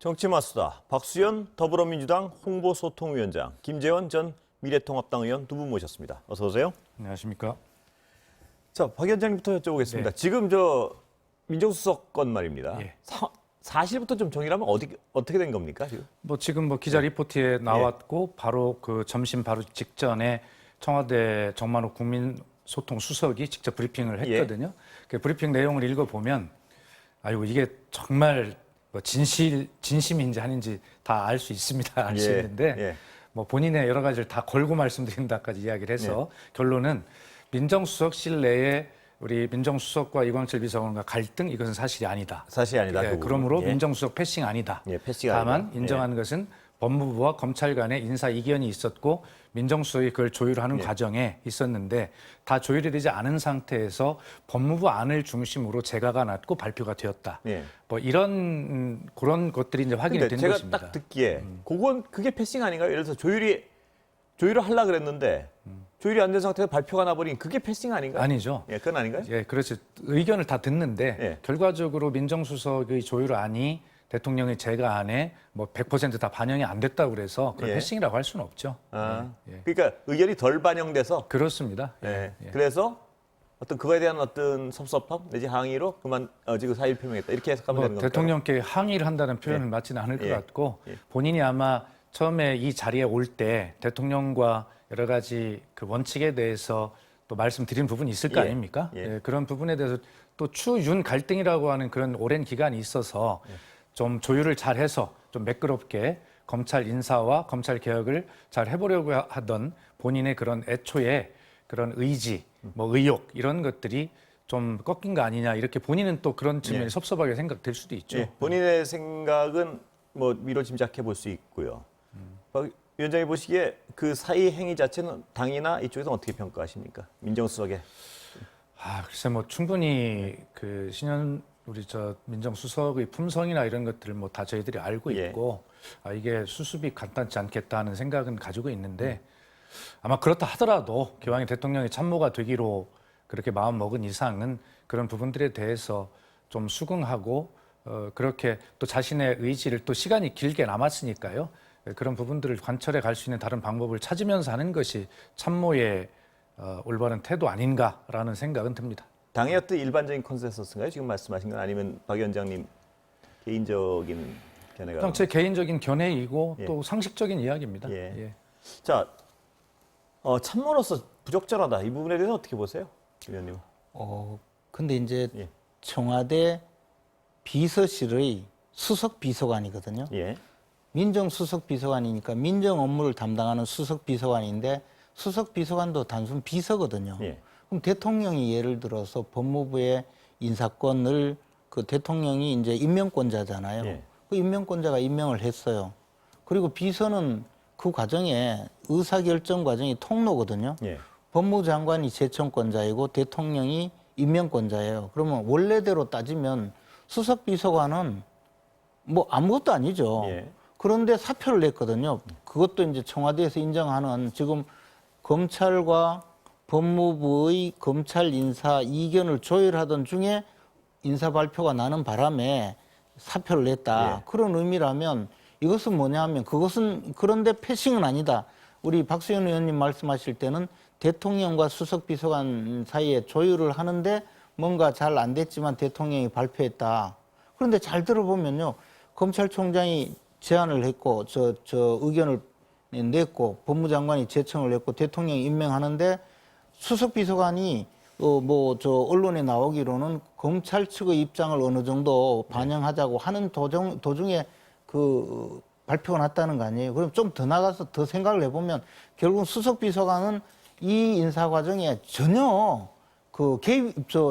정치마수다. 박수현 더불어민주당 홍보소통위원장, 김재원 전 미래통합당 의원 두 분 모셨습니다. 어서 오세요. 안녕하십니까. 자, 박 위원장님부터 여쭤보겠습니다. 네. 지금 민정수석 건 말입니다. 예. 사실부터 좀 정리하면 어떻게 된 겁니까 지금? 지금 기자 리포트에 나왔고 바로 그 점심 바로 직전에 청와대 정만호 국민소통 수석이 직접 브리핑을 했거든요. 그 브리핑 내용을 읽어보면 아이고 이게 정말 진심인지 아닌지 다 알 수 있습니다. 알 수 있는데 본인의 여러 가지를 다 걸고 말씀드린다까지 이야기를 해서 결론은 민정수석실 내에 우리 민정수석과 이광철 비서관과 갈등 이것은 사실이 아니다. 사실이 아니다. 그러므로 민정수석 패싱 아니다. 패싱 다만 아니다. 인정한 것은 법무부와 검찰 간의 인사 이견이 있었고 민정수석이 그걸 조율하는 과정에 있었는데 다 조율이 되지 않은 상태에서 법무부 안을 중심으로 재가가 났고 발표가 되었다. 이런 그런 것들이 이제 확인이 된 제가 것입니다. 딱 듣기에 그게 패싱 아닌가요? 예를 들어서 조율을 하려고 그랬는데 조율이 안 된 상태에서 발표가 나버린 그게 패싱 아닌가요? 아니죠. 그건 아닌가요? 그렇죠. 의견을 다 듣는데 결과적으로 민정수석의 조율안이 대통령의 재가안에 100% 다 반영이 안 됐다고 그래서 그걸 패싱이라고 할 수는 없죠. 그러니까 의견이 덜 반영돼서 그렇습니다. 그래서 그거에 대한 섭섭함 내지 항의로 지금 사의를 표명했다 이렇게 해석하면 되는 겁니까? 대통령께 항의를 한다는 표현은 맞지는 않을 것 같고 본인이 아마 처음에 이 자리에 올 때 대통령과 여러 가지 그 원칙에 대해서 또 말씀드린 부분이 있을 거 아닙니까? 그런 부분에 대해서 또 추윤 갈등이라고 하는 그런 오랜 기간이 있어서 좀 조율을 잘해서 좀 매끄럽게 검찰 인사와 검찰 개혁을 잘 해보려고 하던 본인의 그런 애초에 그런 의지, 의욕 이런 것들이 좀 꺾인 거 아니냐 이렇게 본인은 또 그런 측면이 섭섭하게 생각될 수도 있죠. 본인의 생각은 미로 짐작해 볼 수 있고요. 박 위원장이 보시기에 그 사의 행위 자체는 당이나 이쪽에서 어떻게 평가하십니까? 민정수석의. 글쎄 충분히 그 우리 민정수석의 품성이나 이런 것들을 다 저희들이 알고 있고 이게 수습이 간단치 않겠다 하는 생각은 가지고 있는데 아마 그렇다 하더라도 기왕에 대통령이 참모가 되기로 그렇게 마음 먹은 이상은 그런 부분들에 대해서 좀 수긍하고 그렇게 또 자신의 의지를 또 시간이 길게 남았으니까요. 그런 부분들을 관철해 갈 수 있는 다른 방법을 찾으면서 하는 것이 참모의 올바른 태도 아닌가라는 생각은 듭니다. 당의 어떤 일반적인 컨센서스인가요? 지금 말씀하신 건 아니면 박 위원장님 개인적인 견해가? 제 개인적인 견해이고 또 상식적인 이야기입니다. 자, 참모로서 부적절하다. 이 부분에 대해서 어떻게 보세요? 위원님. 근데 이제 청와대 비서실의 수석 비서관이거든요. 민정수석 비서관이니까 민정 업무를 담당하는 수석 비서관인데 수석 비서관도 단순 비서거든요. 그럼 대통령이 예를 들어서 법무부의 인사권을 그 대통령이 이제 임명권자잖아요. 그 임명권자가 임명을 했어요. 그리고 비서는 그 과정에 의사결정 과정이 통로거든요. 법무부 장관이 제청권자이고 대통령이 임명권자예요. 그러면 원래대로 따지면 수석 비서관은 아무것도 아니죠. 그런데 사표를 냈거든요. 그것도 이제 청와대에서 인정하는 지금 검찰과 법무부의 검찰 인사 이견을 조율하던 중에 인사 발표가 나는 바람에 사표를 냈다. 그런 의미라면 이것은 뭐냐면 그런데 패싱은 아니다. 우리 박수현 의원님 말씀하실 때는 대통령과 수석 비서관 사이에 조율을 하는데 뭔가 잘 안 됐지만 대통령이 발표했다. 그런데 잘 들어보면요. 검찰총장이 제안을 했고 의견을 냈고 법무장관이 제청을 했고 대통령이 임명하는데 수석 비서관이 언론에 나오기로는 검찰 측의 입장을 어느 정도 반영하자고 하는 도중에 그 발표가 났다는 거 아니에요. 그럼 좀 더 나가서 더 생각을 해보면 결국 수석 비서관은 이 인사 과정에 전혀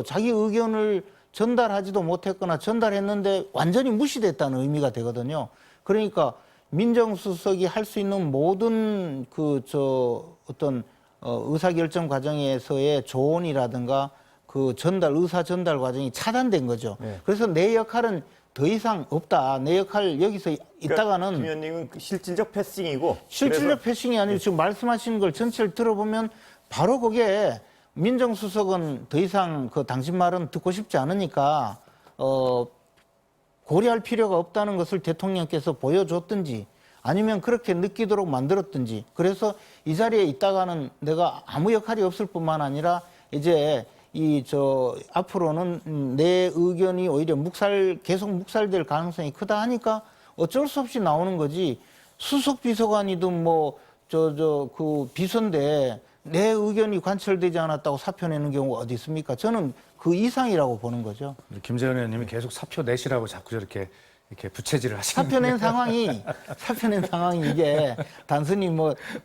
자기 의견을 전달하지도 못했거나 전달했는데 완전히 무시됐다는 의미가 되거든요. 그러니까 민정수석이 할 수 있는 모든 의사결정 과정에서의 조언이라든가 의사 전달 과정이 차단된 거죠. 그래서 내 역할은 더 이상 없다. 내 역할 여기서 있다가는. 김 의원님은 실질적 패싱이고. 실질적 패싱이 아니고 지금 말씀하시는 걸 전체를 들어보면 바로 그게 민정수석은 더 이상 당신 말은 듣고 싶지 않으니까 고려할 필요가 없다는 것을 대통령께서 보여줬든지 아니면 그렇게 느끼도록 만들었든지 그래서 이 자리에 있다가는 내가 아무 역할이 없을 뿐만 아니라 이제 앞으로는 내 의견이 오히려 계속 묵살될 가능성이 크다 하니까 어쩔 수 없이 나오는 거지. 수석 비서관이든 그 비서인데 내 의견이 관철되지 않았다고 사표 내는 경우가 어디 있습니까? 저는 그 이상이라고 보는 거죠. 김재현 의원님이 계속 사표 내시라고 자꾸 저렇게 이렇게 부채질을 하시는 사표 낸 상황이 이게 단순히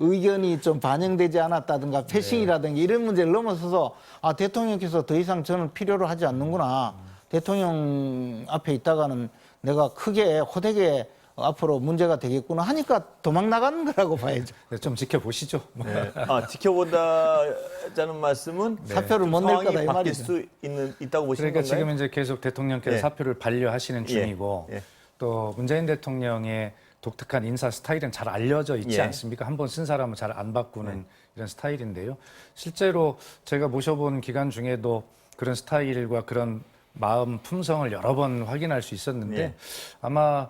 의견이 좀 반영되지 않았다든가 패싱이라든가 이런 문제를 넘어서서 대통령께서 더 이상 저는 필요로 하지 않는구나. 대통령 앞에 있다가는 내가 크게 호되게 앞으로 문제가 되겠구나 하니까 도망 나가는 거라고 봐야죠. 네, 좀 지켜보시죠. 네. 지켜본다자는 말씀은 사표를 못 낼 거다 이 바뀔 말이죠. 수 있다고 보시는 그러니까 건가요? 지금 이제 계속 대통령께서 사표를 반려하시는 중이고 또 문재인 대통령의 독특한 인사 스타일은 잘 알려져 있지 않습니까? 한번 쓴 사람은 잘 안 바꾸는 이런 스타일인데요. 실제로 제가 모셔본 기간 중에도 그런 스타일과 그런 마음 품성을 여러 번 확인할 수 있었는데 아마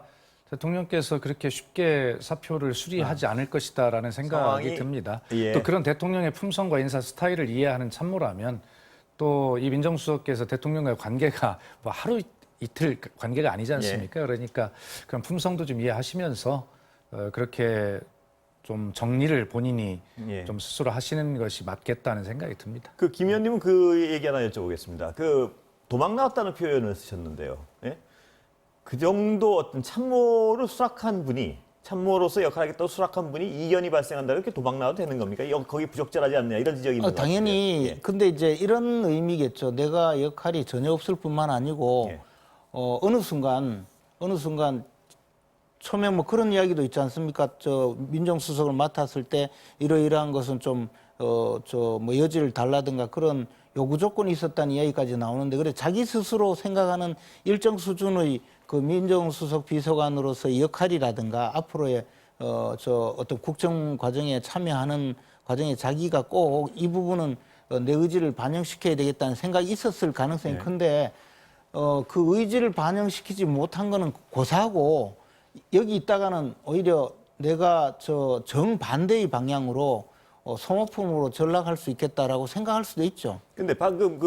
대통령께서 그렇게 쉽게 사표를 수리하지 않을 것이다라는 생각이 듭니다. 또 그런 대통령의 품성과 인사 스타일을 이해하는 참모라면 또 이 민정수석께서 대통령과의 관계가 하루 이틀 관계가 아니지 않습니까? 그러니까 그런 품성도 좀 이해하시면서 그렇게 좀 정리를 본인이 좀 스스로 하시는 것이 맞겠다는 생각이 듭니다. 김 의원님은 그 얘기 하나 여쭤보겠습니다. 도망 나왔다는 표현을 쓰셨는데요. 예? 그 정도 어떤 참모를 수락한 분이 참모로서 역할하겠다고 수락한 분이 이견이 발생한다 이렇게 도망 나와도 되는 겁니까? 거기 부적절하지 않냐 이런 지적이 있는 것 같아요. 당연히 근데 이제 이런 의미겠죠. 내가 역할이 전혀 없을 뿐만 아니고 어느 순간 처음에 그런 이야기도 있지 않습니까? 민정수석을 맡았을 때 이러이러한 것은 좀 여지를 달라든가 그런 요구 조건이 있었다는 이야기까지 나오는데 그래 자기 스스로 생각하는 일정 수준의 민정수석 비서관으로서의 역할이라든가 앞으로의 어떤 국정 과정에 참여하는 과정에 자기가 꼭 이 부분은 내 의지를 반영시켜야 되겠다는 생각이 있었을 가능성이 큰데 그 의지를 반영시키지 못한 거는 고사하고 여기 있다가는 오히려 내가 정반대의 방향으로 소모품으로 전락할 수 있겠다라고 생각할 수도 있죠. 근데 방금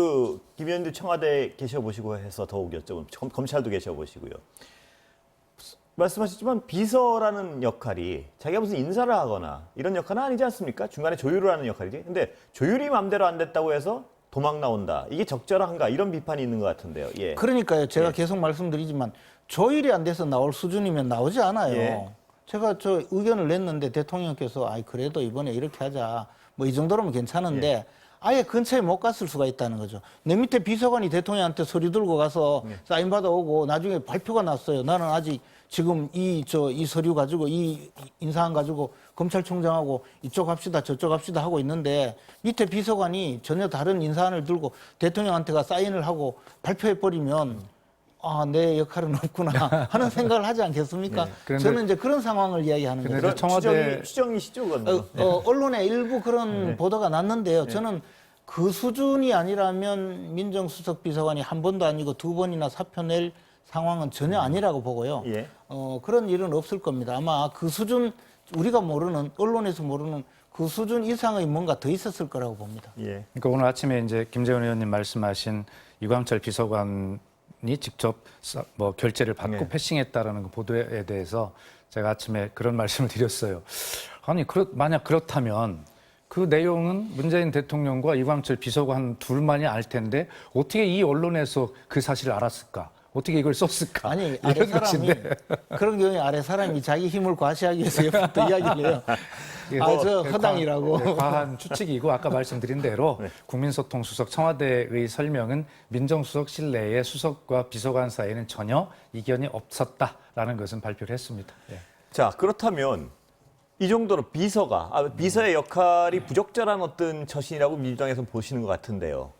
김 의원님 청와대에 계셔보시고 해서 더욱 여쭤보면 검찰도 계셔보시고요. 말씀하셨지만 비서라는 역할이 자기가 무슨 인사를 하거나 이런 역할은 아니지 않습니까? 중간에 조율을 하는 역할이지. 근데 조율이 마음대로 안 됐다고 해서 도망 나온다. 이게 적절한가? 이런 비판이 있는 것 같은데요. 그러니까요. 제가 계속 말씀드리지만 조율이 안 돼서 나올 수준이면 나오지 않아요. 제가 의견을 냈는데 대통령께서 그래도 이번에 이렇게 하자. 이 정도로면 괜찮은데 아예 근처에 못 갔을 수가 있다는 거죠. 내 밑에 비서관이 대통령한테 서류 들고 가서 사인 받아오고 나중에 발표가 났어요. 나는 아직 지금 이 서류 가지고 이 인사안 가지고 검찰총장하고 이쪽 합시다 저쪽 합시다 하고 있는데 밑에 비서관이 전혀 다른 인사안을 들고 대통령한테가 사인을 하고 발표해버리면 내 역할은 없구나 하는 생각을 하지 않겠습니까? 저는 이제 그런 상황을 이야기하는 거예요. 그런 청와대 추정이시죠, 그건? 언론에 일부 그런 보도가 났는데요. 저는 그 수준이 아니라면 민정수석 비서관이 한 번도 아니고 두 번이나 사표 낼 상황은 전혀 아니라고 보고요. 그런 일은 없을 겁니다. 아마 그 수준 우리가 모르는 언론에서 모르는 그 수준 이상의 뭔가 더 있었을 거라고 봅니다. 그러니까 오늘 아침에 이제 김재원 의원님 말씀하신 이광철 비서관이 직접 결제를 받고 패싱했다라는 그 보도에 대해서 제가 아침에 그런 말씀을 드렸어요. 아니 만약 그렇다면 그 내용은 문재인 대통령과 이광철 비서관 둘만이 알 텐데 어떻게 이 언론에서 그 사실을 알았을까? 어떻게 이걸 썼을까? 아니 아래 사람이 그런 경우에 아래 사람이 자기 힘을 과시하기 위해서 옆부터 이야기를 해요. 저 허당이라고. 과한 추측이고 아까 말씀드린 대로 국민소통수석 청와대의 설명은 민정수석실 내의 수석과 비서관 사이에는 전혀 이견이 없었다라는 것은 발표를 했습니다. 자, 그렇다면 이 정도로 비서의 역할이 부적절한 어떤 처신이라고 민주당에서는 보시는 것 같은데요.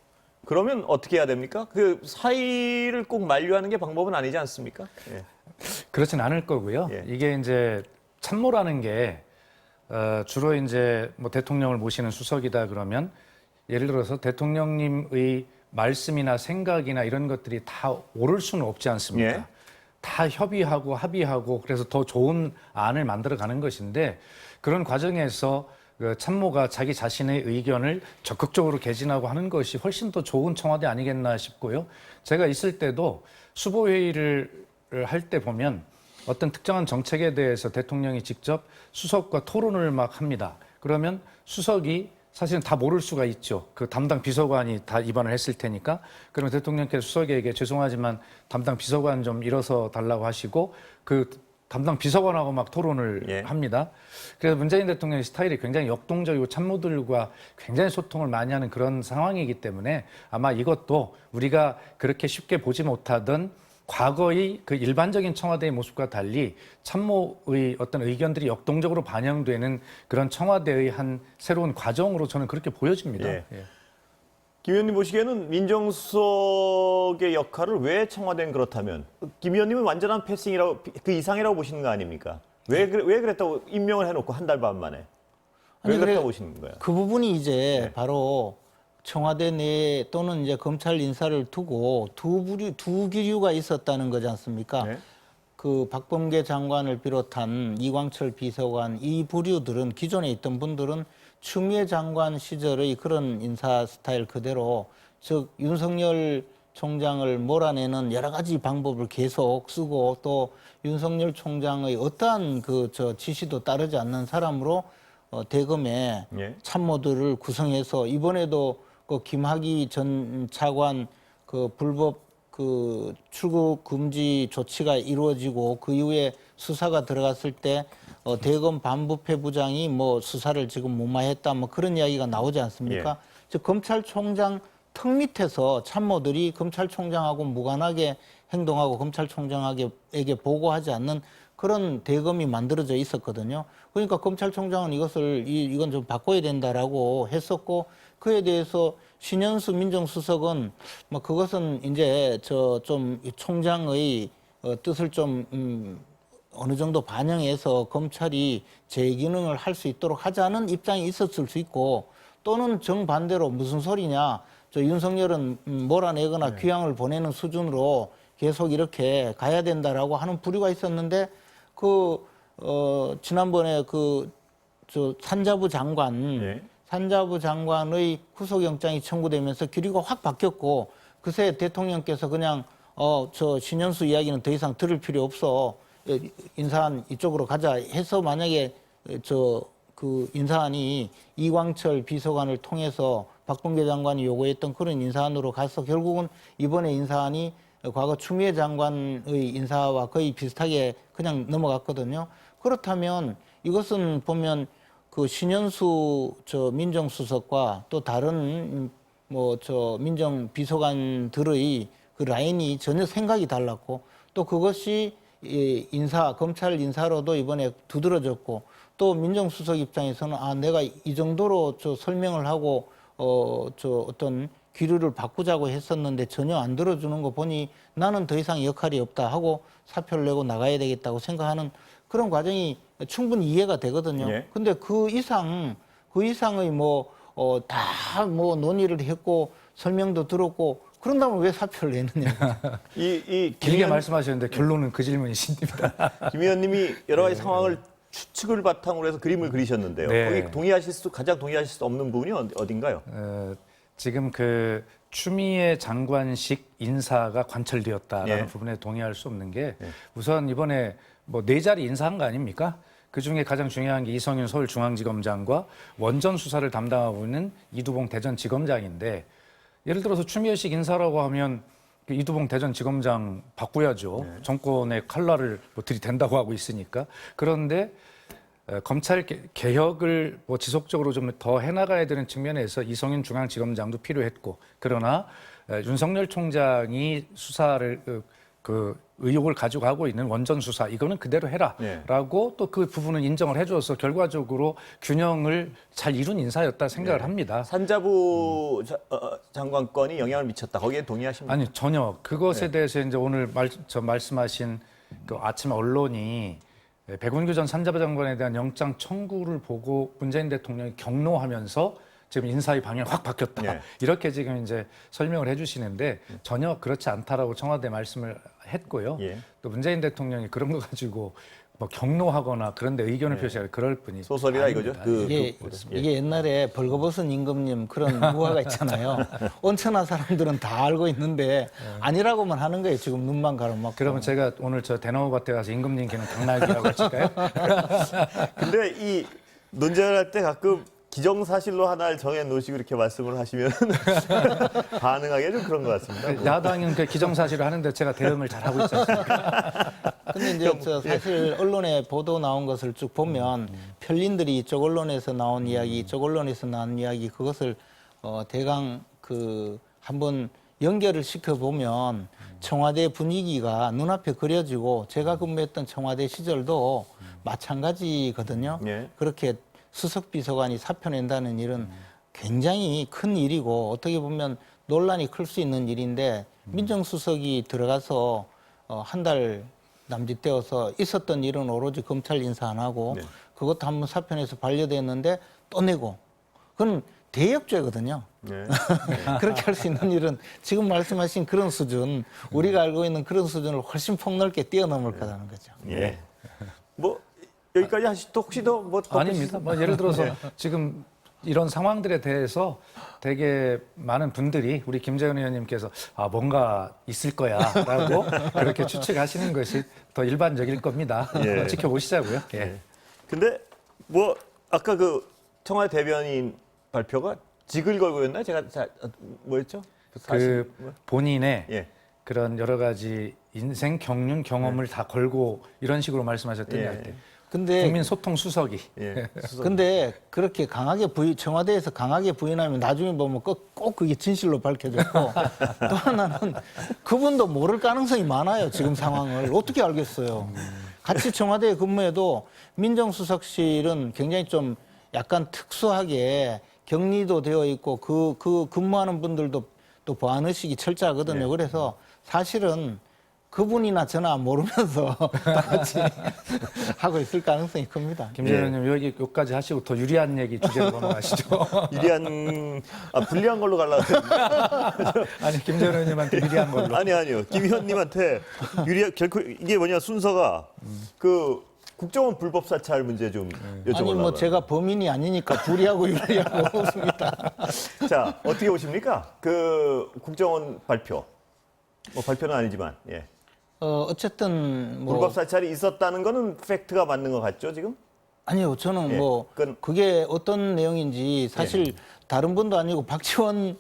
그러면 어떻게 해야 됩니까? 그 사의를 꼭 만류하는 게 방법은 아니지 않습니까? 그렇진 않을 거고요. 이게 이제 참모라는 게 주로 이제 대통령을 모시는 수석이다 그러면 예를 들어서 대통령님의 말씀이나 생각이나 이런 것들이 다 옳을 수는 없지 않습니까? 다 협의하고 합의하고 그래서 더 좋은 안을 만들어가는 것인데 그런 과정에서 그 참모가 자기 자신의 의견을 적극적으로 개진하고 하는 것이 훨씬 더 좋은 청와대 아니겠나 싶고요. 제가 있을 때도 수보회의를 할 때 보면 어떤 특정한 정책에 대해서 대통령이 직접 수석과 토론을 막 합니다. 그러면 수석이 사실은 다 모를 수가 있죠. 그 담당 비서관이 다 입안을 했을 테니까. 그러면 대통령께서 수석에게 죄송하지만 담당 비서관 좀 일어서 달라고 하시고 그 담당 비서관하고 막 토론을 합니다. 그래서 문재인 대통령의 스타일이 굉장히 역동적이고 참모들과 굉장히 소통을 많이 하는 그런 상황이기 때문에 아마 이것도 우리가 그렇게 쉽게 보지 못하던 과거의 그 일반적인 청와대의 모습과 달리 참모의 어떤 의견들이 역동적으로 반영되는 그런 청와대의 한 새로운 과정으로 저는 그렇게 보여집니다. 예. 김 의원님 보시기에는 민정수석의 역할을 왜 청와대는 그렇다면 김 의원님은 완전한 패싱이라고 그 이상이라고 보시는 거 아닙니까? 왜 그랬다고 임명을 해놓고 한 달 반 만에 왜 그랬다고 보시는 거예요? 그 부분이 이제 바로 청와대 내 또는 이제 검찰 인사를 두고 두 기류가 있었다는 거지 않습니까? 그 박범계 장관을 비롯한 이광철 비서관 이 부류들은 기존에 있던 분들은 추미애 장관 시절의 그런 인사 스타일 그대로 즉 윤석열 총장을 몰아내는 여러 가지 방법을 계속 쓰고 또 윤석열 총장의 어떠한 지시도 따르지 않는 사람으로 대검에 참모들을 구성해서 이번에도 그 김학의 전 차관 그 불법 그 출국 금지 조치가 이루어지고 그 이후에 수사가 들어갔을 때 대검 반부패 부장이 뭐 수사를 지금 무마했다 뭐 그런 이야기가 나오지 않습니까? 즉 검찰총장 턱 밑에서 참모들이 검찰총장하고 무관하게 행동하고 검찰총장에게 보고하지 않는 그런 대검이 만들어져 있었거든요. 그러니까 검찰총장은 이건 좀 바꿔야 된다라고 했었고 그에 대해서 신현수 민정수석은 뭐 그것은 이제 좀 총장의 뜻을 좀 어느 정도 반영해서 검찰이 제 기능을 할 수 있도록 하자는 입장이 있었을 수 있고 또는 정반대로 무슨 소리냐 윤석열은 몰아내거나 귀향을 보내는 수준으로 계속 이렇게 가야 된다라고 하는 부류가 있었는데 지난번에 산자부 장관의 구속영장이 청구되면서 기류가 확 바뀌었고 그새 대통령께서 그냥 신현수 이야기는 더 이상 들을 필요 없어 인사안 이쪽으로 가자 해서 만약에 그 인사안이 이광철 비서관을 통해서 박범계 장관이 요구했던 그런 인사안으로 가서 결국은 이번에 인사안이 과거 추미애 장관의 인사와 거의 비슷하게 그냥 넘어갔거든요. 그렇다면 이것은 보면 그 신현수 민정수석과 또 다른 민정비서관들의 그 라인이 전혀 생각이 달랐고 또 그것이 검찰 인사로도 이번에 두드러졌고 또 민정수석 입장에서는 내가 이 정도로 설명을 하고 어떤 기류를 바꾸자고 했었는데 전혀 안 들어주는 거 보니 나는 더 이상 역할이 없다 하고 사표를 내고 나가야 되겠다고 생각하는 그런 과정이 충분히 이해가 되거든요. 근데 그 이상의 다 논의를 했고 설명도 들었고 그런다면 왜 사표를 내느냐. 길게 말씀하셨는데 결론은 그 질문이십니다. 김 의원님이 여러 가지 상황을 추측을 바탕으로 해서 그림을 그리셨는데요. 거기 가장 동의하실 수 없는 부분이 어딘가요? 지금 그 추미애 장관식 인사가 관철되었다라는 부분에 동의할 수 없는 게 우선 이번에 뭐 4자리 인사한 거 아닙니까? 그중에 가장 중요한 게 이성윤 서울중앙지검장과 원전 수사를 담당하고 있는 이두봉 대전지검장인데 예를 들어서 추미애식 인사라고 하면 그 이두봉 대전지검장 바꿔야죠. 정권의 칼날을 들이댄다고 하고 있으니까. 그런데 검찰 개혁을 지속적으로 좀 더 해나가야 되는 측면에서 이성윤 중앙지검장도 필요했고 그러나 윤석열 총장이 수사를 그 의혹을 가지고 가고 있는 원전 수사 이거는 그대로 해라라고 또 그 부분은 인정을 해줘서 결과적으로 균형을 잘 이룬 인사였다 생각을 합니다. 산자부 장관권이 영향을 미쳤다. 거기에 동의하십니까? 아니 전혀 그것에 대해서 이제 오늘 말씀하신 그 아침 언론이 백운규 전 산자부 장관에 대한 영장 청구를 보고 문재인 대통령이 격노하면서 지금 인사의 방향이 확 바뀌었다. 이렇게 지금 이제 설명을 해주시는데 전혀 그렇지 않다라고 청와대 말씀을 했고요. 예. 또 문재인 대통령이 그런 거 가지고 뭐 경로하거나 그런데 의견을 표시할 그럴 분이 소설이라 이거죠. 아닙니다. 이게 옛날에 벌거벗은 임금님 그런 우화가 있잖아요. 온천하 사람들은 다 알고 있는데 아니라고만 하는 거예요. 지금 눈만 가로막고. 그러면 제가 오늘 저 대나무밭에 가서 임금님 걔는 당나귀라고 칠까요? 근데 이 논쟁을 할 때 가끔 기정사실로 하나를 정해 놓으시고 이렇게 말씀을 하시면 반응하기 좀 그런 것 같습니다. 야당은 그 기정사실을 하는데 제가 대응을 잘 하고 있지 않습니까? 근데 이제 사실 언론에 보도 나온 것을 쭉 보면 편린들이 이쪽 언론에서 나온 이야기, 이쪽 언론에서 나온 이야기 그것을 대강 그 한번 연결을 시켜 보면 청와대 분위기가 눈앞에 그려지고 제가 근무했던 청와대 시절도 마찬가지거든요. 예. 그렇게 수석 비서관이 사표 낸다는 일은 굉장히 큰 일이고 어떻게 보면 논란이 클 수 있는 일인데 민정수석이 들어가서 한 달 남짓되어서 있었던 일은 오로지 검찰 인사 안 하고 네. 그것도 한번 사표 내서 반려됐는데 또 내고 그건 대역죄거든요. 네. 그렇게 할 수 있는 일은 지금 말씀하신 그런 수준, 우리가 알고 있는 그런 수준을 훨씬 폭넓게 뛰어넘을 거라는 거죠. 예. 뭐 여기까지 하시죠. 혹시 더뭐 아닙니다. 뭐 예를 들어서 지금 이런 상황들에 대해서 되게 많은 분들이 우리 김재현 의원님께서 뭔가 있을 거야라고 그렇게 추측하시는 것이 더 일반적일 겁니다. 예. 지켜보시자고요. 예. 예. 근데 뭐 아까 그 청와대 대변인 발표가 직을 걸고였나요? 제가 뭐였죠? 그 본인의 예. 그런 여러 가지 인생 경륜 경험을 다 걸고 이런 식으로 말씀하셨더니 할 때. 근데 국민 소통 수석이. 예. 근데 그렇게 강하게 청와대에서 강하게 부인하면 나중에 보면 꼭 그게 진실로 밝혀졌고 또 하나는 그분도 모를 가능성이 많아요. 지금 상황을 어떻게 알겠어요. 같이 청와대에 근무해도 민정수석실은 굉장히 좀 약간 특수하게 격리도 되어 있고 그 근무하는 분들도 또 보안의식이 철저하거든요. 네. 그래서 사실은 그분이나 저나 모르면서 다 같이 하고 있을 가능성이 큽니다. 김재현 의원님 여기까지 하시고 더 유리한 얘기 주제로 넘어가시죠. 유리한 불리한 걸로 가려고 했는데. 아니 김재현 의원님한테 유리한 걸로. 아니요. 김 의원님한테 유리한 결코 이게 뭐냐 순서가 그 국정원 불법 사찰 문제 좀 여쭤보려고. 아니 뭐 제가 범인이 아니니까 불리하고 유리하고 없습니다. 자, 어떻게 보십니까? 그 국정원 발표. 뭐 발표는 아니지만. 예. 어쨌든 뭐 불법 사찰이 있었다는 거는 팩트가 맞는 것 같죠, 지금? 아니요, 저는 예, 뭐 그게 어떤 내용인지 사실 다른 분도 아니고 박지원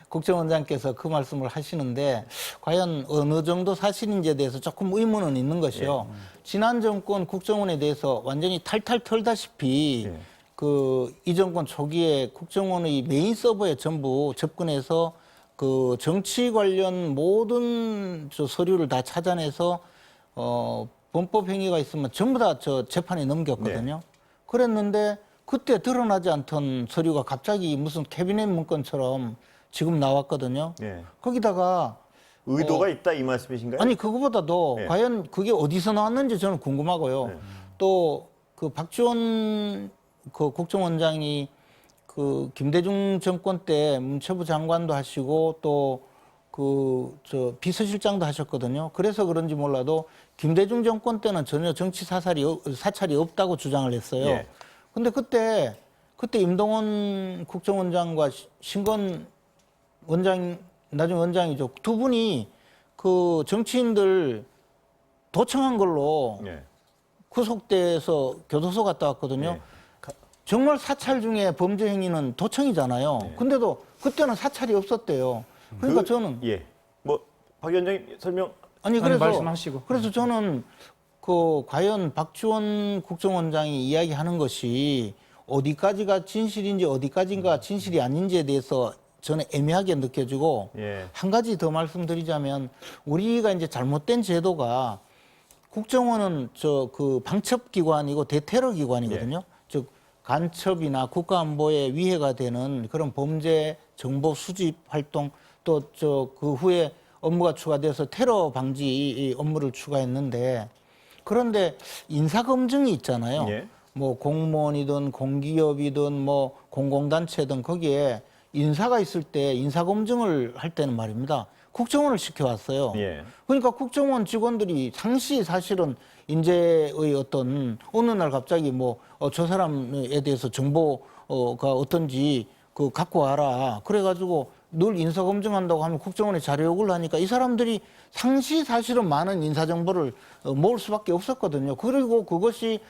국정원장께서 그 말씀을 하시는데 과연 어느 정도 사실인지에 대해서 조금 의문은 있는 것이요. 지난 정권 국정원에 대해서 완전히 탈탈 털다시피 그 이 정권 초기에 국정원의 메인 서버에 전부 접근해서 그 정치 관련 모든 서류를 다 찾아내서 범법 행위가 있으면 전부 다 재판에 넘겼거든요. 그랬는데 그때 드러나지 않던 서류가 갑자기 무슨 캐비넷 문건처럼 지금 나왔거든요. 거기다가 의도가 있다 이 말씀이신가요? 아니 그거보다도 과연 그게 어디서 나왔는지 저는 궁금하고요. 또 그 박지원 그 국정원장이 그 김대중 정권 때 문체부 장관도 하시고 또 비서실장도 하셨거든요. 그래서 그런지 몰라도 김대중 정권 때는 전혀 정치 사찰이 없다고 주장을 했어요. 근데 그때 임동원 국정원장과 신건 원장 나중 원장이죠. 두 분이 그 정치인들 도청한 걸로 구속돼서 교도소 갔다 왔거든요. 정말 사찰 중에 범죄 행위는 도청이잖아요. 근데도 그때는 사찰이 없었대요. 그러니까 저는 뭐 박 위원장님 설명 그래서 말씀하시고. 그래서 저는 그 과연 박지원 국정원장이 이야기하는 것이 어디까지가 진실인지 어디까지가 진실이 아닌지에 대해서 저는 애매하게 느껴지고 한 가지 더 말씀드리자면 우리가 이제 잘못된 제도가 국정원은 그 방첩기관이고 대테러기관이거든요. 즉 간첩이나 국가안보에 위해가 되는 그런 범죄 정보 수집 활동 또 그 후에 업무가 추가돼서 테러 방지 업무를 추가했는데 그런데 인사검증이 있잖아요. 뭐 공무원이든 공기업이든 뭐 공공단체든 거기에 인사가 있을 때 인사검증을 할 때는 말입니다. 국정원을 시켜왔어요. 예. 그러니까 국정원 직원들이 상시 사실은 인재의 어떤 어느 날 갑자기 뭐 저 사람에 대해서 정보가 어떤지 그 갖고 와라. 그래가지고 늘 인사 검증한다고 하면 국정원에 자료 요구를 하니까 이 사람들이 상시 사실은 많은 인사 정보를 모을 수밖에 없었거든요. 그리고 그것이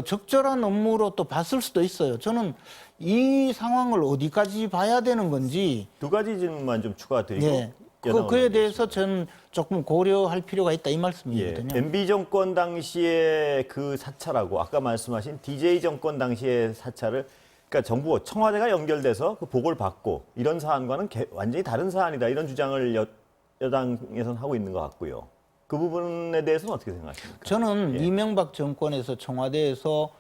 적절한 업무로 또 봤을 수도 있어요. 저는 이 상황을 어디까지 봐야 되는 건지 두 가지 질문만 좀 추가드리고 예. 그에 대해서 저는 조금 고려할 필요가 있다 이 말씀이거든요. MB 정권 당시의 그 사찰하고 아까 말씀하신 DJ 정권 당시의 사찰을 그러니까 정부 청와대가 연결돼서 그 보고를 받고 이런 사안과는 완전히 다른 사안이다 이런 주장을 여당에서는 하고 있는 것 같고요. 그 부분에 대해서는 어떻게 생각하십니까? 저는 이명박 정권에서 청와대에서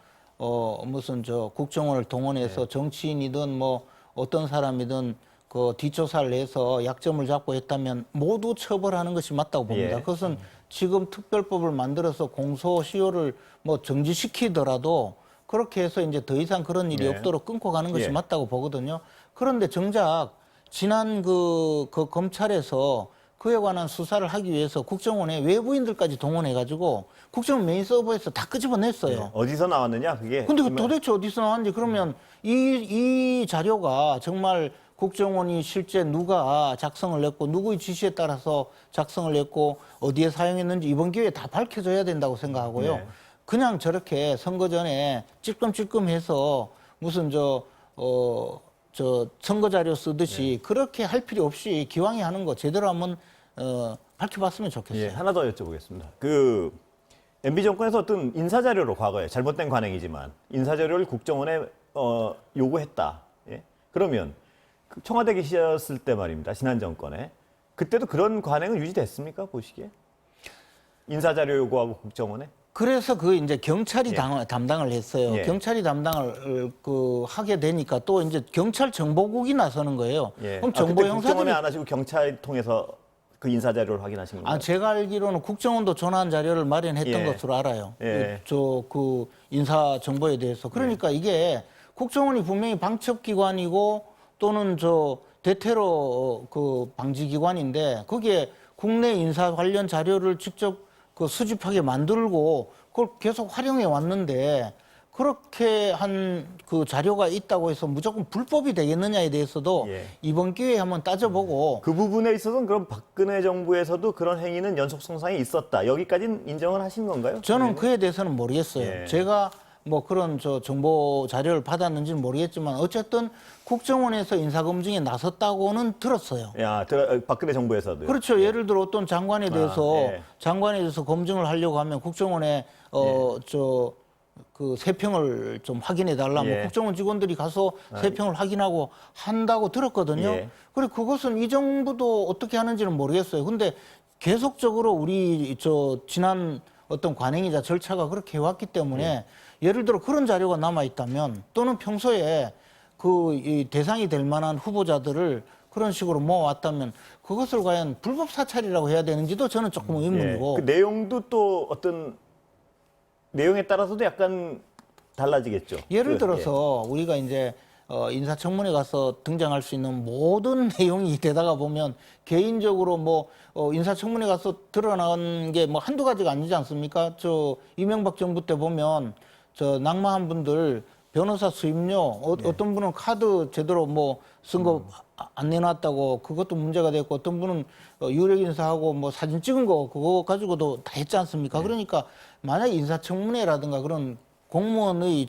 무슨 저 국정원을 동원해서 정치인이든 뭐 어떤 사람이든 그 뒷조사를 해서 약점을 잡고 했다면 모두 처벌하는 것이 맞다고 봅니다. 그것은 지금 특별법을 만들어서 공소시효를 뭐 정지시키더라도 그렇게 해서 이제 더 이상 그런 일이 없도록 끊고 가는 것이 맞다고 보거든요. 그런데 정작 지난 그 검찰에서 그에 관한 수사를 하기 위해서 국정원에 외부인들까지 동원해가지고 국정원 메인 서버에서 다 끄집어냈어요. 어디서 나왔느냐 그게? 근데 그 도대체 어디서 나왔는지 그러면 이 자료가 정말 국정원이 실제 누가 작성을 했고 누구의 지시에 따라서 작성을 했고 어디에 사용했는지 이번 기회에 다 밝혀져야 된다고 생각하고요. 그냥 저렇게 선거 전에 찔끔찔끔해서 무슨 저 선거 자료 쓰듯이 그렇게 할 필요 없이 기왕에 하는 거 제대로 한번 밝혀봤으면 좋겠어요. 예, 하나 더 여쭤보겠습니다. 그 MB 정권에서 어떤 인사 자료로 과거에 잘못된 관행이지만 인사 자료를 국정원에 요구했다. 예? 그러면 그 청와대 계셨을 때 말입니다. 지난 정권에 그때도 그런 관행은 유지됐습니까? 보시기에 인사 자료 요구하고 국정원에? 그래서 그 이제 경찰이 담당을 했어요. 예. 경찰이 담당을 하게 되니까 또 이제 경찰 정보국이 나서는 거예요. 그럼 정보 그때 형사들이 국정원에 안 하시고 경찰 통해서 그 인사 자료를 확인하신 건가요? 제가 알기로는 국정원도 전환 자료를 마련했던 것으로 알아요. 그 인사 정보에 대해서. 그러니까 이게 국정원이 분명히 방첩기관이고 또는 대테러 그 방지기관인데 거기에 국내 인사 관련 자료를 직접 그 수집하게 만들고 그걸 계속 활용해 왔는데 그렇게 한 그 자료가 있다고 해서 무조건 불법이 되겠느냐에 대해서도 이번 기회에 한번 따져보고 그 부분에 있어서는 그럼 박근혜 정부에서도 그런 행위는 연속성상이 있었다. 여기까지는 인정을 하신 건가요? 저는 그에 대해서는 모르겠어요. 제가 뭐 그런 정보 자료를 받았는지는 모르겠지만 어쨌든 국정원에서 인사검증에 나섰다고는 들었어요. 박근혜 정부에서도. 그렇죠. 예를 들어 어떤 장관에 대해서 검증을 하려고 하면 국정원에 그 세평을 좀 확인해 달라면 국정원 직원들이 가서 세평을 확인하고 한다고 들었거든요. 그리고 그것은 이 정부도 어떻게 하는지는 모르겠어요. 근데 계속적으로 우리 지난 어떤 관행이자 절차가 그렇게 해왔기 때문에 예를 들어 그런 자료가 남아 있다면 또는 평소에 이 대상이 될 만한 후보자들을 그런 식으로 모아왔다면 그것을 과연 불법 사찰이라고 해야 되는지도 저는 조금 의문이고. 그 내용도 또 어떤 내용에 따라서도 약간 달라지겠죠. 예를 들어서 우리가 이제 인사청문회 가서 등장할 수 있는 모든 내용이 되다가 보면 개인적으로 인사청문회 가서 드러난 게 한두 가지가 아니지 않습니까? 이명박 정부 때 보면 낙마한 분들 변호사 수임료 어떤 분은 카드 제대로 쓴 거 안 내놨다고 그것도 문제가 됐고 어떤 분은 유력 인사하고 사진 찍은 거 그거 가지고도 다 했지 않습니까? 그러니까 만약 인사청문회라든가 그런 공무원의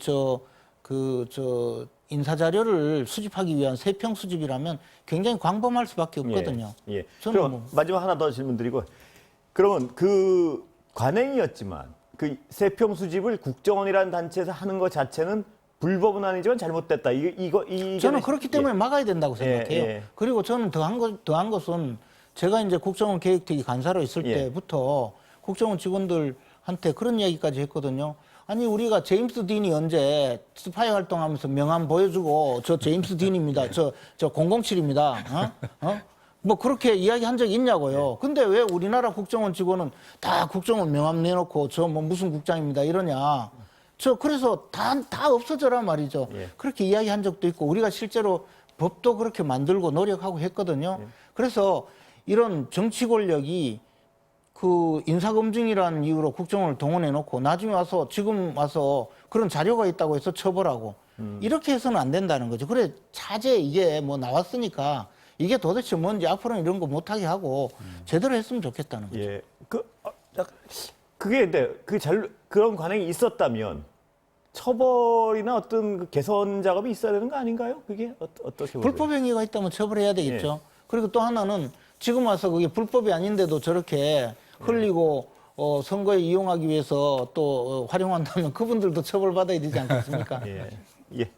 인사 자료를 수집하기 위한 세평 수집이라면 굉장히 광범할 수밖에 없거든요. 그럼 마지막 하나 더 질문드리고 그러면 그 관행이었지만 그 세평 수집을 국정원이라는 단체에서 하는 것 자체는 불법은 아니지만 잘못됐다. 저는 그렇기 때문에 막아야 된다고 생각해요. 그리고 저는 더한 것은 제가 이제 국정원 계획특위 간사로 있을 때부터 국정원 직원들한테 그런 이야기까지 했거든요. 아니 우리가 제임스 딘이 언제 스파이 활동하면서 명함 보여주고 저 제임스 딘입니다. 저 007입니다. 뭐 그렇게 이야기한 적이 있냐고요. 근데 왜 우리나라 국정원 직원은 다 국정원 명함 내놓고 저 무슨 국장입니다 이러냐. 그래서 다 없어져라 말이죠. 그렇게 이야기한 적도 있고 우리가 실제로 법도 그렇게 만들고 노력하고 했거든요. 그래서 이런 정치 권력이 그 인사검증이라는 이유로 국정원을 동원해 놓고 나중에 와서 지금 와서 그런 자료가 있다고 해서 처벌하고 이렇게 해서는 안 된다는 거죠. 그래 차제 이게 뭐 나왔으니까 이게 도대체 뭔지 앞으로는 이런 거 못하게 하고 제대로 했으면 좋겠다는 거죠. 예. 그게 근데 그런 관행이 있었다면 처벌이나 어떤 그 개선 작업이 있어야 되는 거 아닌가요? 그게 어떻게 보세요? 불법 행위가 있다면 처벌해야 되겠죠. 예. 그리고 또 하나는 지금 와서 그게 불법이 아닌데도 저렇게 흘리고 선거에 이용하기 위해서 또 활용한다면 그분들도 처벌받아야 되지 않겠습니까? 예. 예.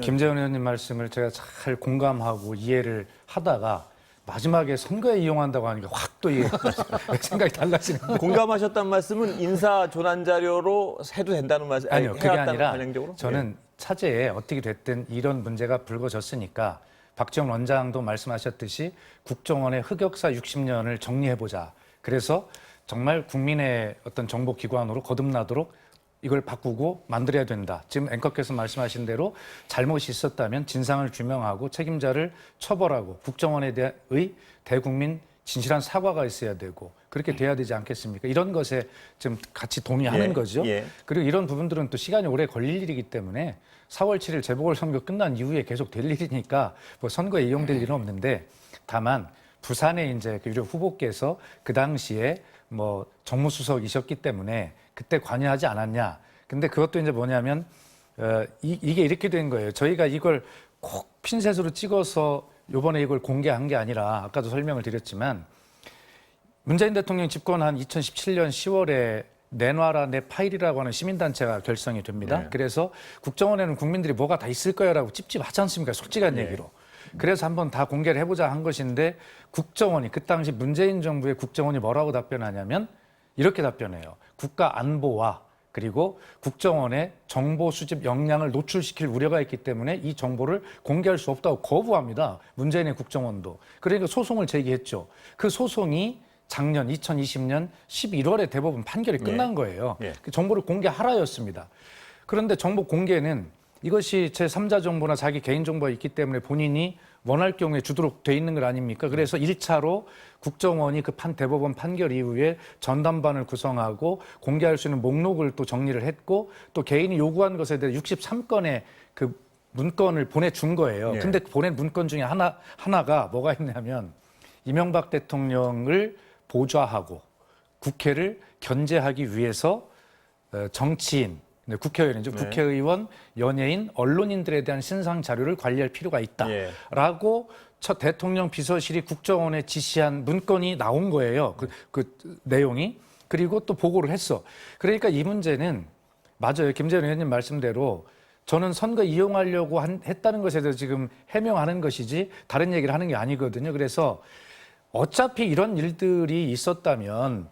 김재원 의원님 말씀을 제가 잘 공감하고 이해를 하다가 마지막에 선거에 이용한다고 하니까 확 또 이게 생각이 달라지는 거예요. 공감하셨단 말씀은 인사 조난 자료로 해도 된다는 말씀 아니요, 그게 아니라 관행적으로? 저는 차제에 어떻게 됐든 이런 문제가 불거졌으니까 박지원 원장도 말씀하셨듯이 국정원의 흑역사 60년을 정리해보자. 그래서 정말 국민의 어떤 정보기관으로 거듭나도록 이걸 바꾸고 만들어야 된다. 지금 앵커께서 말씀하신 대로 잘못이 있었다면 진상을 규명하고 책임자를 처벌하고 국정원에 대의 대국민 진실한 사과가 있어야 되고 그렇게 돼야 되지 않겠습니까? 이런 것에 좀 같이 동의하는 예, 거죠. 예. 그리고 이런 부분들은 또 시간이 오래 걸릴 일이기 때문에 4월 7일 재보궐선거 끝난 이후에 계속 될 일이니까 뭐 선거에 이용될 일은 없는데 다만 부산에 이제 그 유력 후보께서 그 당시에 뭐 정무수석이셨기 때문에 그때 관여하지 않았냐. 근데 그것도 이제 뭐냐면 이게 이렇게 된 거예요. 저희가 이걸 꼭 핀셋으로 찍어서 이번에 이걸 공개한 게 아니라 아까도 설명을 드렸지만 문재인 대통령 집권한 2017년 10월에 내놔라 내 파일이라고 하는 시민단체가 결성이 됩니다. 네. 그래서 국정원에는 국민들이 뭐가 다 있을 거야라고 찝찝하지 않습니까? 솔직한 네. 얘기로. 그래서 한번 다 공개를 해보자 한 것인데 국정원이 그 당시 문재인 정부의 국정원이 뭐라고 답변하냐면 이렇게 답변해요. 국가 안보와 그리고 국정원의 정보 수집 역량을 노출시킬 우려가 있기 때문에 이 정보를 공개할 수 없다고 거부합니다. 문재인의 국정원도. 그러니까 소송을 제기했죠. 그 소송이 작년 2020년 11월에 대법원 판결이 끝난 거예요. 예. 그 정보를 공개하라였습니다. 그런데 정보 공개는 이것이 제3자 정보나 자기 개인 정보가 있기 때문에 본인이 원할 경우에 주도록 돼 있는 것 아닙니까? 그래서 1차로 국정원이 그 대법원 판결 이후에 전담반을 구성하고 공개할 수 있는 목록을 또 정리를 했고 또 개인이 요구한 것에 대해 63건의 그 문건을 보내준 거예요. 예. 근데 보낸 문건 중에 하나가 뭐가 있냐면 이명박 대통령을 보좌하고 국회를 견제하기 위해서 정치인, 국회의원이죠. 네. 국회의원, 연예인, 언론인들에 대한 신상 자료를 관리할 필요가 있다라고 예. 첫 대통령 비서실이 국정원에 지시한 문건이 나온 거예요. 그 내용이. 그리고 또 보고를 했어. 그러니까 이 문제는 맞아요. 김재원 의원님 말씀대로 저는 선거 이용하려고 했다는 것에 대해서 지금 해명하는 것이지 다른 얘기를 하는 게 아니거든요. 그래서 어차피 이런 일들이 있었다면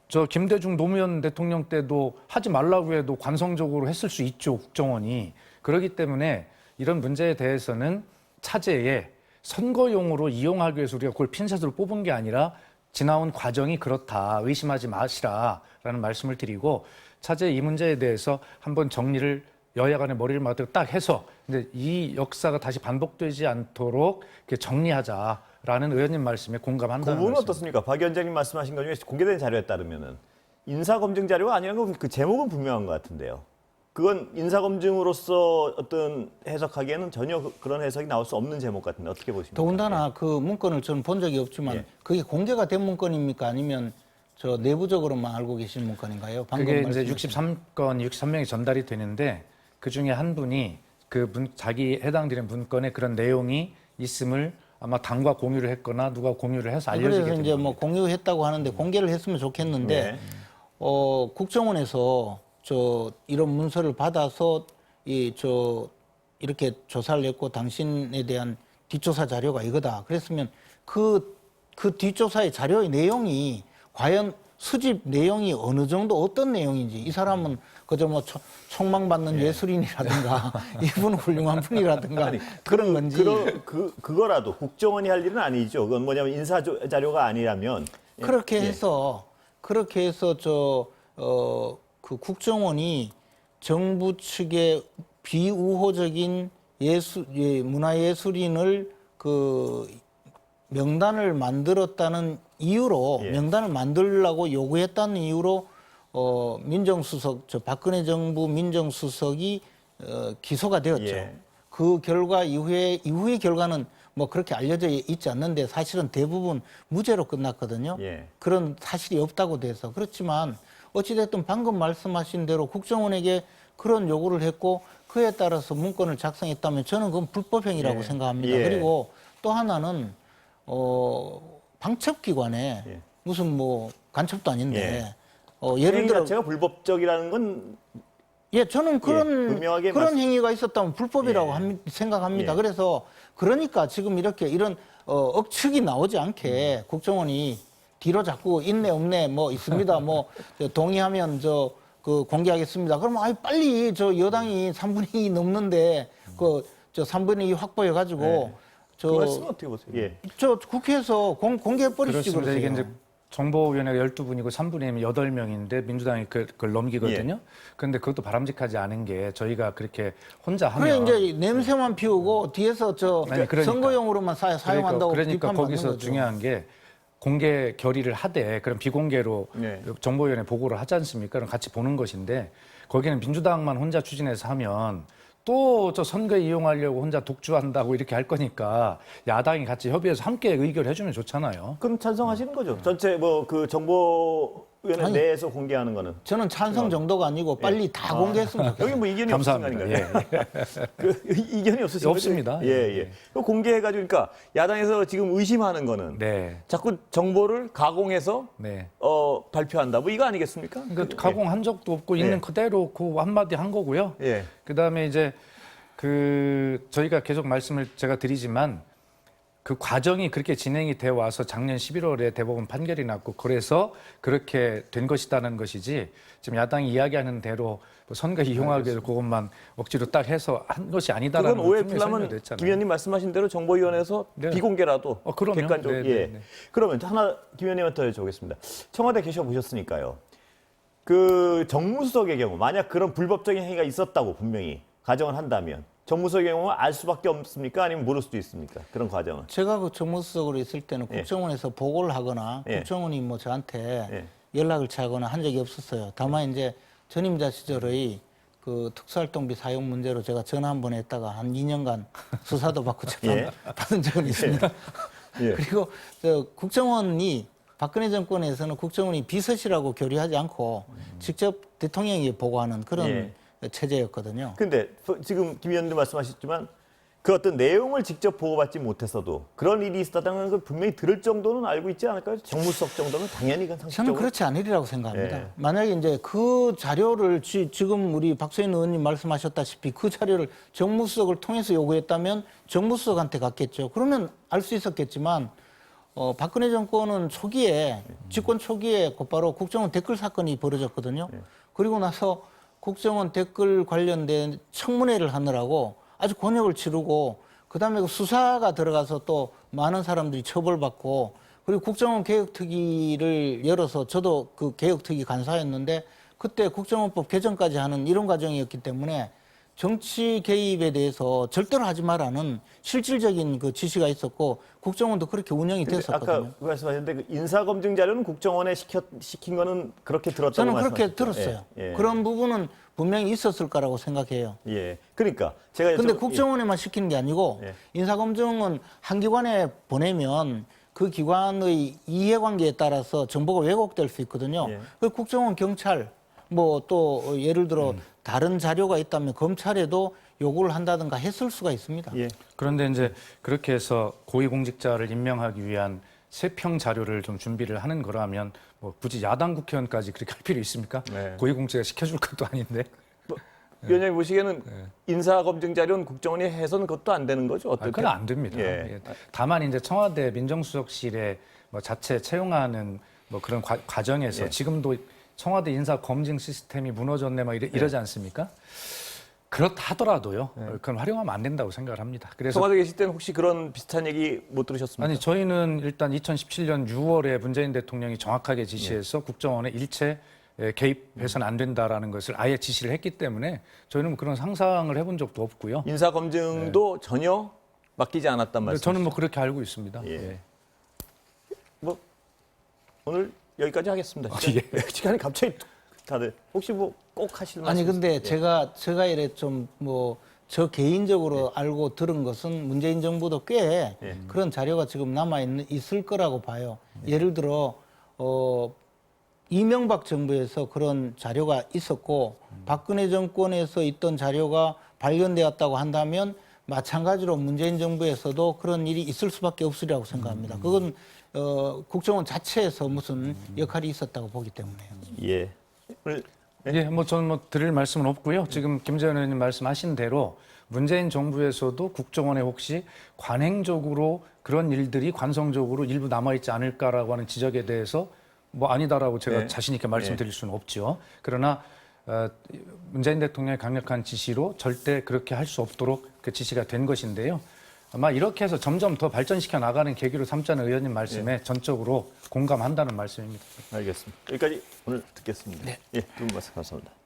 저 김대중 노무현 대통령 때도 하지 말라고 해도 관성적으로 했을 수 있죠, 국정원이. 그렇기 때문에 이런 문제에 대해서는 차제에 선거용으로 이용하기 위해서 우리가 그걸 핀셋으로 뽑은 게 아니라 지나온 과정이 그렇다, 의심하지 마시라라는 말씀을 드리고 차제의 이 문제에 대해서 한번 정리를 여야 간의 머리를 맞대고 딱 해서 근데 이 역사가 다시 반복되지 않도록 이렇게 정리하자라는 의원님 말씀에 공감한다는 그 부분은 말씀. 어떻습니까? 박 위원장님 말씀하신 것 중에 공개된 자료에 따르면은 인사검증 자료가 아니라는 건 그 제목은 분명한 것 같은데요. 그건 인사검증으로서 어떤 해석하기에는 전혀 그런 해석이 나올 수 없는 제목 같은데 어떻게 보십니까? 더군다나 그 문건을 저는 본 적이 없지만 예. 그게 공개가 된 문건입니까? 아니면 저 내부적으로만 알고 계신 문건인가요? 그게 이제 말씀하신. 63명이 전달이 되는데 그 중에 한 분이 자기 해당되는 문건에 그런 내용이 있음을 아마 당과 공유를 했거나 누가 공유를 해서 알려지게 그래서 된 이제 겁니다. 뭐 공유했다고 하는데 공개를 했으면 좋겠는데 네. 국정원에서 저 이런 문서를 받아서 이렇게 조사를 했고 당신에 대한 뒷조사 자료가 이거다. 그랬으면 그 뒷조사의 자료의 내용이 과연 수집 내용이 어느 정도 어떤 내용인지 이 사람은 그저 뭐 총망받는 예술인이라든가 이분은 훌륭한 분이라든가 그런 건지 그거라도 국정원이 할 일은 아니죠. 그건 뭐냐면 인사 자료가 아니라면 그렇게 해서 그 국정원이 정부 측의 비우호적인 문화예술인을 명단을 만들었다는 이유로 예. 명단을 만들려고 요구했다는 이유로 민정수석 박근혜 정부 민정수석이 기소가 되었죠. 예. 그 결과 이후의 결과는 뭐 그렇게 알려져 있지 않는데 사실은 대부분 무죄로 끝났거든요. 예. 그런 사실이 없다고 돼서 그렇지만 어찌됐든 방금 말씀하신 대로 국정원에게 그런 요구를 했고 그에 따라서 문건을 작성했다면 저는 그건 불법행위라고 예. 생각합니다. 예. 그리고 또 하나는 방첩기관에 예. 무슨 뭐 간첩도 아닌데 예를 예를 들어 자체가 불법적이라는 건 저는 분명하게 그런 행위가 있었다면 불법이라고 예. 생각합니다. 예. 그래서 그러니까 지금 이런 억측이 나오지 않게 국정원이 뒤로 자꾸 있네 없네 뭐 있습니다. 뭐 동의하면 그 공개하겠습니다. 그러면 빨리 여당이 3분의 2 넘는데 저 3분의 2 확보해 가지고 네. 그 말씀은 어떻게 보세요? 예. 국회에서 공개해 버리시지 그렇습니다. 이게 그러세요. 이제 정보위원회가 12분이고 3분의 1이면 8명인데 민주당이 그걸 넘기거든요. 그런데 그것도 바람직하지 않은 게 저희가 그렇게 혼자 하면 그래 이제 냄새만 피우고 뒤에서 그러니까. 선거용으로만 사용한다고 그러니까 비판받는 거기서 거죠. 중요한 게 공개 결의를 하되 그럼 비공개로 네. 정보위원회 보고를 하지 않습니까? 그럼 같이 보는 것인데 거기는 민주당만 혼자 추진해서 하면 또 저 선거에 이용하려고 혼자 독주한다고 이렇게 할 거니까 야당이 같이 협의해서 함께 의결해 주면 좋잖아요. 그럼 찬성하시는 거죠? 전체 그 정보위원회 아니, 내에서 공개하는 거는 저는 찬성 정도가 아니고 빨리 다 공개했으면 좋겠어요. 여기 뭐 이견이 없으신 거 감사합니다. 아닌가요? 그 이견이 없으신 없습니다. 거죠? 예, 예. 그 공개해가지고 그러니까 야당에서 지금 의심하는 거는 네. 자꾸 정보를 가공해서 네. 발표한다. 뭐 이거 아니겠습니까? 그러니까 가공한 적도 없고 있는 그대로 그 한마디 한 거고요. 예. 그다음에 이제 저희가 계속 말씀을 제가 드리지만 그 과정이 그렇게 진행이 돼 와서 작년 11월에 대법원 판결이 났고 그래서 그렇게 된 것이다는 것이지 지금 야당이 이야기하는 대로 뭐 선거 이용하기 위해서 그것만 억지로 딱 해서 한 것이 아니다라는 그건 오해 분명히 풀려면 설명됐잖아요. 김 의원님 말씀하신 대로 정보위원회에서 네. 비공개라도 그럼요. 객관적으로 네, 예. 네, 네. 그러면 하나 김 의원님한테 여쭤보겠습니다. 청와대 계셔 보셨으니까요. 그 정무수석의 경우 만약 그런 불법적인 행위가 있었다고 분명히 가정을 한다면 정무수석의 경우는 알 수밖에 없습니까? 아니면 모를 수도 있습니까? 그런 과정은. 제가 그 정무수석으로 있을 때는 예. 국정원에서 보고를 하거나 예. 국정원이 뭐 저한테 예. 연락을 취하거나 한 적이 없었어요. 다만 이제 전임자 시절의 그 특수활동비 사용 문제로 제가 전화 한 번 했다가 한 2년간 수사도 받고 재판 예. 받은 적은 있습니다. 예. 그리고 국정원이 박근혜 정권에서는 국정원이 비서실하고 교류하지 않고 직접 대통령에게 보고하는 그런 예. 체제였거든요. 근데 지금 김 의원님 말씀하셨지만 그 어떤 내용을 직접 보고받지 못했어도 그런 일이 있었다는 걸 분명히 들을 정도는 알고 있지 않을까요? 정무수석 정도는 당연히 그 저는 상식적으로. 그렇지 않으리라고 생각합니다. 예. 만약에 이제 그 자료를 지금 우리 박소연 의원님 말씀하셨다시피 그 자료를 정무수석을 통해서 요구했다면 정무수석한테 갔겠죠. 그러면 알 수 있었겠지만 박근혜 정권은 초기에 집권 초기에 곧바로 국정원 댓글 사건이 벌어졌거든요. 그리고 나서 국정원 댓글 관련된 청문회를 하느라고 아주 곤욕을 치르고 그다음에 그 수사가 들어가서 또 많은 사람들이 처벌받고 그리고 국정원 개혁특위를 열어서 저도 그 개혁특위 간사였는데 그때 국정원법 개정까지 하는 이런 과정이었기 때문에 정치 개입에 대해서 절대로 하지 말라는 실질적인 그 지시가 있었고 국정원도 그렇게 운영이 됐었거든요. 아까 말씀하셨는데 그 인사검증 자료는 국정원에 시킨 거는 그렇게 들었다고 저는 말씀하셨죠? 그렇게 들었어요. 예. 그런 부분은 분명히 있었을 거라고 생각해요. 예. 그러니까 제가 근데 국정원에만 시키는 게 아니고 예. 인사검증은 한 기관에 보내면 그 기관의 이해관계에 따라서 정보가 왜곡될 수 있거든요. 예. 그 국정원, 경찰, 뭐 또 예를 들어 다른 자료가 있다면 검찰에도 요구를 한다든가 했을 수가 있습니다. 예. 그런데 이제 그렇게 해서 고위공직자를 임명하기 위한 세평 자료를 좀 준비를 하는 거라면 뭐 굳이 야당 국회의원까지 그렇게 할 필요 있습니까? 네. 고위공직자 시켜줄 것도 아닌데. 위원장님 보시기에는 인사검증 자료는 국정원이 해서는 그것도 안 되는 거죠? 어떻게? 그건 안 됩니다. 예. 예. 다만 이제 청와대 민정수석실에 뭐 자체 채용하는 뭐 그런 과정에서 예. 지금도 청와대 인사 검증 시스템이 무너졌네 막 이러지 않습니까? 그렇다 하더라도요. 그건 활용하면 안 된다고 생각을 합니다. 그래서 청와대 계실 때는 혹시 그런 비슷한 얘기 못 들으셨습니까? 아니 저희는 일단 2017년 6월에 문재인 대통령이 정확하게 지시해서 국정원에 일체 개입해서는 안 된다라는 것을 아예 지시를 했기 때문에 저희는 뭐 그런 상상을 해본 적도 없고요. 인사검증도 전혀 맡기지 않았단 말씀이죠? 저는 뭐 그렇게 알고 있습니다. 예. 예. 뭐 오늘 여기까지 하겠습니다. 예. 시간이 갑자기 다들 혹시 뭐 꼭 하실 말씀? 아니 근데 예. 제가 이래 좀 뭐 저 개인적으로 알고 들은 것은 문재인 정부도 꽤 그런 자료가 지금 남아 있을 거라고 봐요. 예를 들어 이명박 정부에서 그런 자료가 있었고 박근혜 정권에서 있던 자료가 발견되었다고 한다면 마찬가지로 문재인 정부에서도 그런 일이 있을 수밖에 없으리라고 생각합니다. 그건 국정원 자체에서 무슨 역할이 있었다고 보기 때문에요. 예. 오늘 예, 뭐 저는 뭐 드릴 말씀은 없고요. 지금 김재현 의원님 말씀하신 대로 문재인 정부에서도 국정원에 혹시 관행적으로 그런 일들이 관성적으로 일부 남아있지 않을까라고 하는 지적에 대해서 뭐 아니다라고 제가 네. 자신 있게 말씀드릴 수는 없죠. 그러나 문재인 대통령의 강력한 지시로 절대 그렇게 할 수 없도록 그 지시가 된 것인데요. 아마 이렇게 해서 점점 더 발전시켜 나가는 계기로 삼자는 의원님 말씀에 전적으로 공감한다는 말씀입니다. 알겠습니다. 여기까지 오늘 듣겠습니다. 예, 두 분 말씀 감사합니다.